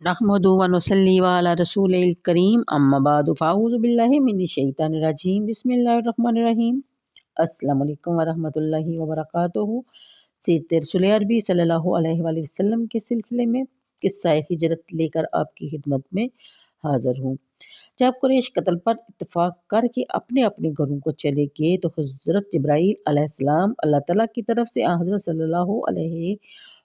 नहमदु व नुसल्ली अला रसूलिल करीम अम्मा बाद फ़ाऊज़ु बिल्लाहि मिनश शैतानिर रजीम बिस्मिल्लाहिर रहमानिर रहीम। अस्सलामु अलैकुम व रहमतुल्लाहि व बरकातुहू। सीरत रसूल अरबी सल्लल्लाहु अलैहि वसल्लम के सिलसिले में किस्सा हिजरत लेकर आपकी खिदमत में हाज़िर हूँ। जब कुरैश कत्ल पर इत्तफ़ाक़ करके अपने अपने घरों को चले गए तो हज़रत जिब्राईल अलैहिस्सलाम अल्लाह ताला की तरफ से हज़रत सल्लल्लाहु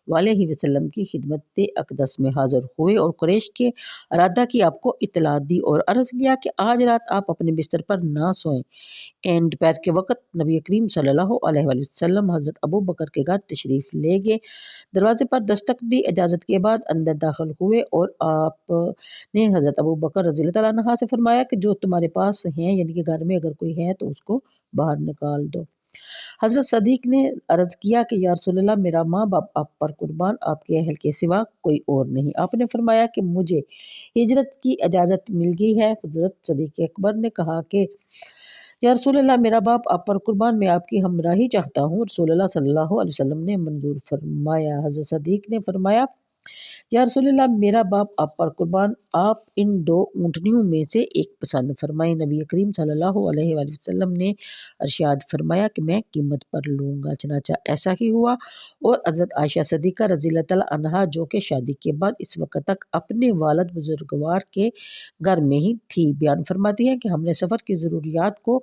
अलैहि वसल्लम की खिदमत अक़दस में हाज़िर हुए और कुरैश के इरादा की आपको इत्तला दी और अर्ज़ किया कि आज रात आप अपने बिस्तर पर ना सोएं। एंड दोपहर के वक़्त नबी करीम सल्लल्लाहु अलैहि वसल्लम हज़रत अबू बकर के घर तशरीफ़ ले गए। दरवाज़े पर दस्तक दी, इजाज़त के बाद अंदर दाखिल हुए और आपने हज़रत अबू बकर रज़ी अल्लाह तआला अन्हु से फरमाया कि जो तुम्हारे पास हैं यानी कि घर में अगर कोई है तो उसको बाहर निकाल दो। हज़रत सदीक ने अर्ज़ किया कि या रसूलल्लाह मेरा माँ बाप आप पर कुर्बान, आपके अहल के सिवा कोई और नहीं। आपने फरमाया कि मुझे हिजरत की इजाज़त मिल गई है। हज़रत सदीक अकबर ने कहा कि या रसूलल्लाह मेरा बाप आप पर कुर्बान, मैं आपकी हमराही चाहता हूँ। रसूलल्लाह सल्लल्लाहु अलैहि वसल्लम ने मंजूर फरमाया। हज़रत सदीक ने फरमाया या रसूलल्लाह मेरा बाप आप पर कुर्बान, आप इन दो ऊँटनियों में से एक पसंद फरमाएं। नबी करीम सल्लल्लाहु अलैहि वसल्लम ने इरशाद फरमाया कि मैं कीमत पर लूँगा। चनाचा ऐसा ही हुआ और हज़रत आयशा सदीक़ा रज़ी अल्लाह तआला अन्हा जो कि शादी के बाद इस वक्त तक अपने वालिद बुजुर्गवार के घर में ही थी, बयान फरमाती हैं कि हमने सफ़र की ज़रूरियात को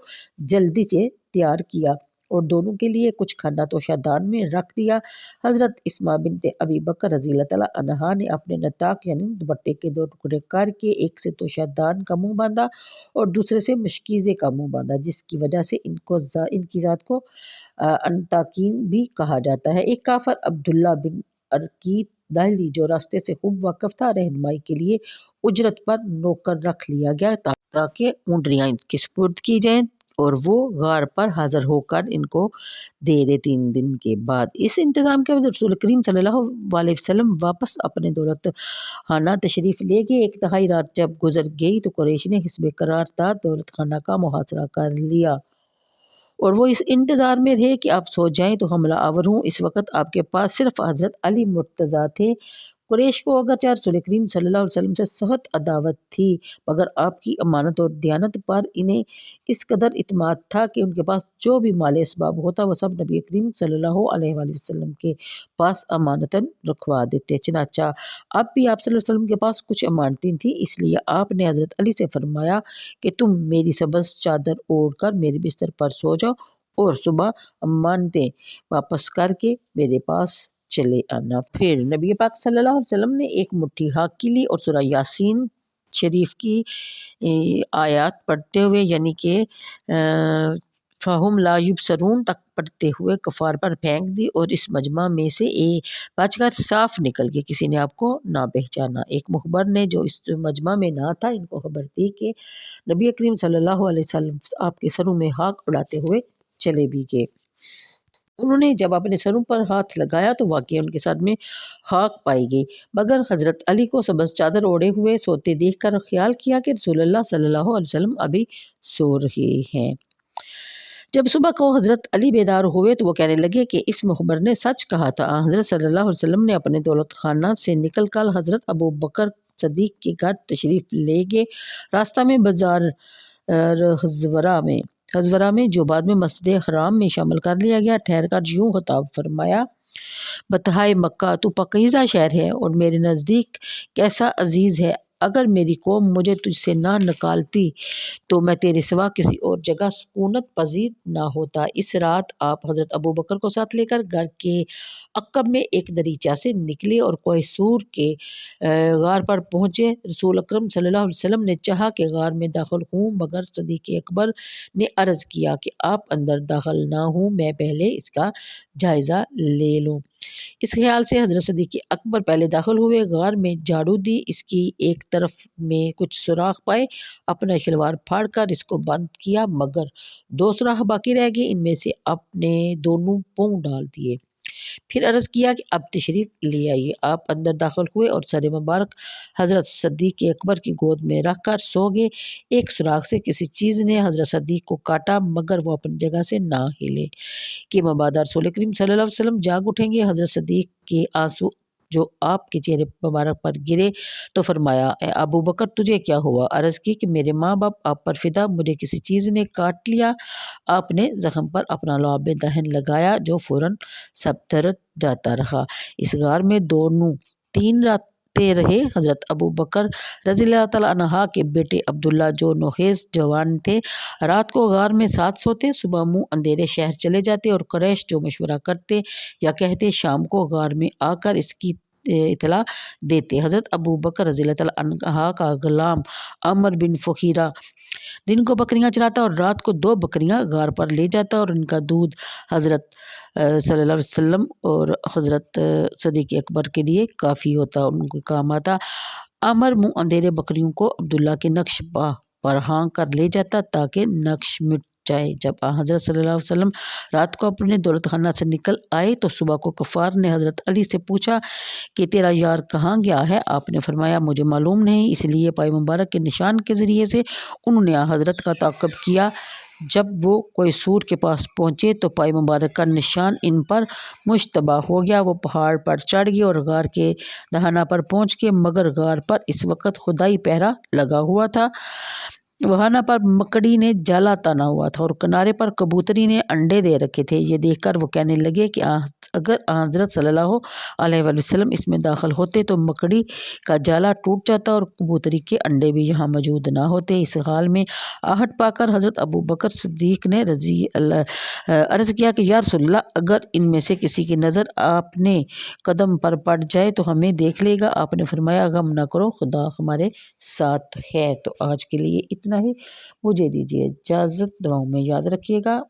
जल्दी से तैयार किया और दोनों के लिए कुछ खाना तोशादान में रख दिया। हज़रत इस्मा बिनते अबी बकर रज़ी अल्लाह तआला अन्हा ने अपने नताक यानी दुपट्टे के दो टुकड़े करके एक से तोशादान का मुँह बांधा और दूसरे से मशकीज़े का मुँह बांधा, जिसकी वजह से इनकी ज़ात को अंताकीन भी कहा जाता है। एक काफ़र अब्दुल्ला बिन अरकीत दाहली जो रास्ते से खूब वाकिफ़ था, रहनुमाई के लिए उजरत पर नौकर रख लिया गया ताकि ऊँटनियाँ इनकी सुपुर्द की जाएँ और वो गार पर हाज़िर होकर इनको दे दे 3 दिन के बाद। इस इंतज़ाम के बाद रसूल करीम सल्लल्लाहु अलैहि वसल्लम वापस अपने दौलत खाना तशरीफ़ ले गए। एक तिहाई रात जब गुजर गई तो कुरैश ने हिस्ब करार था दौलत खाना का मुहासरा कर लिया और वो इस इंतज़ार में रहे कि आप सो जाएं तो हमला आवर हूँ। इस वक्त आपके पास सिर्फ हज़रत अली मुर्तज़ा थे। कुरैश को अगरचे रसूल करीम सल्लल्लाहु अलैहि वसल्लम से सख्त अदावत थी, मगर आपकी अमानत और दियानत पर इन्हें इस कदर इत्मीनान था कि उनके पास जो भी माले असबाब होता वह सब नबी करीम सल्लल्लाहु अलैहि वसल्लम के पास अमानतन रखवा देते। चनाचा अब भी आप सल्लल्लाहु अलैहि वसल्लम के पास कुछ अमानतें थी, इसलिए आपने हज़रत अली से फरमाया कि तुम मेरी सब्ज़ चादर ओढ़ कर मेरे बिस्तर पर सो जाओ और सुबह अमानतें वापस करके मेरे पास चले आना। फिर नबी पाक सल्लल्लाहु अलैहि वसल्लम ने एक मुट्ठी खाक की ली और सूरह यासीन शरीफ की आयत पढ़ते हुए यानी कि फ़हुम ला युबसरून तक पढ़ते हुए कफ़ार पर फेंक दी और इस मजमा में से बचकर साफ निकल गए, किसी ने आपको ना पहचाना। एक मुखबर ने जो इस मजमा में ना था इनको खबर दी कि नबी करीम सल्लल्लाहु अलैहि वसल्लम आपके सरों में हाथ उड़ाते हुए चले भी गए। उन्होंने जब अपने सरों पर हाथ लगाया तो वाकई उनके सर में खाक पाई गई, मगर हज़रत अली को सब्ज़ चादर ओढ़े हुए सोते देखकर ख्याल किया कि रसूलुल्लाह सल्लल्लाहु अलैहि वसल्लम अभी सो रहे हैं। जब सुबह को हज़रत अली बेदार हुए तो वो कहने लगे कि इस मुखबर ने सच कहा था। हज़रत सल्लल्लाहु अलैहि वसल्लम ने अपने दौलत खाना से निकल कर हज़रत अबू बकर सदीक के घर तशरीफ़ ले गए। रास्ता में बाज़ार हज़वरा में जो बाद में मस्जिद हराम में शामिल कर लिया गया, ठहर कर यूँ खिताब फरमाया, बतहाए मक्का तू पकीज़ा शहर है और मेरे नज़दीक कैसा अजीज़ है। अगर मेरी कौम मुझे तुझसे ना निकालती तो मैं तेरे सिवा किसी और जगह सुकूनत पजीर ना होता। इस रात आप हज़रत अबू बकर को साथ लेकर घर के अक़ब में एक दरीचा से निकले और कोहिसूर के गार पर पहुँचे। रसूल अकरम सल्लल्लाहु अलैहि वसल्लम ने चाहा कि गार में दाखिल हूँ, मगर सदीक़ अकबर ने अर्ज़ किया कि आप अंदर दाखिल ना हूँ, मैं पहले इसका जायज़ा ले लूँ। इस ख्याल से हज़रत सदीक़ अकबर पहले दाखिल हुए, गार में झाड़ू दी, इसकी एक तरफ में कुछ सुराख पाए, अपना शलवार फाड़ कर इसको बंद किया, मगर 2 सुराख बाकी रह गए, इनमें से अपने दोनों पाँव डाल दिए। फिर अर्ज़ किया कि अब तशरीफ़ ले आइए। आप अंदर दाखिल हुए और सर मुबारक हज़रत सदीक़ अकबर की गोद में रख कर सो गए। एक सुराख से किसी चीज़ ने हज़रत सदीक़ को काटा, मगर वो अपनी जगह से ना हिले कि मबादा रसूल करीम सल्लल्लाहु अलैहि वसल्लम जाग उठेंगे। हज़रत सदीक़ के आंसू جو آپ کے چہرے مبارک پر گرے تو فرمایا اے ابو بکر تجھے کیا ہوا؟ عرض کی کہ میرے ماں باپ آپ پر فدا، مجھے کسی چیز نے کاٹ لیا۔ آپ نے زخم پر اپنا لعاب دہن لگایا جو فوراً سبتر جاتا رہا۔ اس غار میں دونوں 3 راتیں رہے۔ حضرت ابو بکر رضی اللہ تعالیٰ عنہ کے بیٹے عبداللہ جو نوخیز جوان تھے رات کو غار میں ساتھ سوتے، صبح منہ اندھیرے شہر چلے جاتے اور قریش جو مشورہ کرتے یا کہتے شام کو غار میں آ کر اس کی اطلاع دیتے۔ حضرت ابو بکر رضی اللہ تعالیٰ عنہ کا غلام عمر بن فہیرہ دن کو بکریاں چراتا اور رات کو 2 بکریاں غار پر لے جاتا اور ان کا دودھ حضرت صلی اللہ علیہ وسلم اور حضرت صدیق اکبر کے لیے کافی ہوتا، ان کو کام آتا۔ عمر منہ اندھیرے بکریوں کو عبداللہ کے نقش پا پر ہانک کر لے جاتا تاکہ نقش مٹ جائے۔ جب حضرت صلی اللہ علیہ وسلم رات کو اپنے دولت خانہ سے نکل آئے تو صبح کو غفار نے حضرت علی سے پوچھا کہ تیرا یار کہاں گیا ہے؟ آپ نے فرمایا مجھے معلوم نہیں، اس لیے پائے مبارک کے نشان کے ذریعے سے انہوں نے حضرت کا تعاقب کیا۔ جب وہ کوئی سور کے پاس پہنچے تو پائے مبارک کا نشان ان پر مشتبہ ہو گیا۔ وہ پہاڑ پر چڑھ گئے اور غار کے دہانہ پر پہنچ گئے، مگر غار پر اس وقت خدائی پہرا لگا ہوا تھا۔ دہانہ پر مکڑی نے جالا تانا ہوا تھا اور کنارے پر کبوتری نے انڈے دے رکھے تھے۔ یہ دیکھ کر وہ کہنے لگے کہ اگر حضرت صلی اللہ علیہ وسلم اس میں داخل ہوتے تو مکڑی کا جالا ٹوٹ جاتا اور کبوتری کے انڈے بھی یہاں موجود نہ ہوتے۔ اس حال میں آہٹ پا کر حضرت ابو بکر صدیق نے عرض کیا کہ یا رسول اللہ، اگر ان میں سے کسی کی نظر آپ نے قدم پر پڑ جائے تو ہمیں دیکھ لے گا۔ آپ نے فرمایا غم نہ کرو، خدا ہمارے ساتھ ہے۔ تو آج کے لیے اتنا ہی، مجھے دیجیے اجازت، دعاؤں میں یاد رکھیے گا۔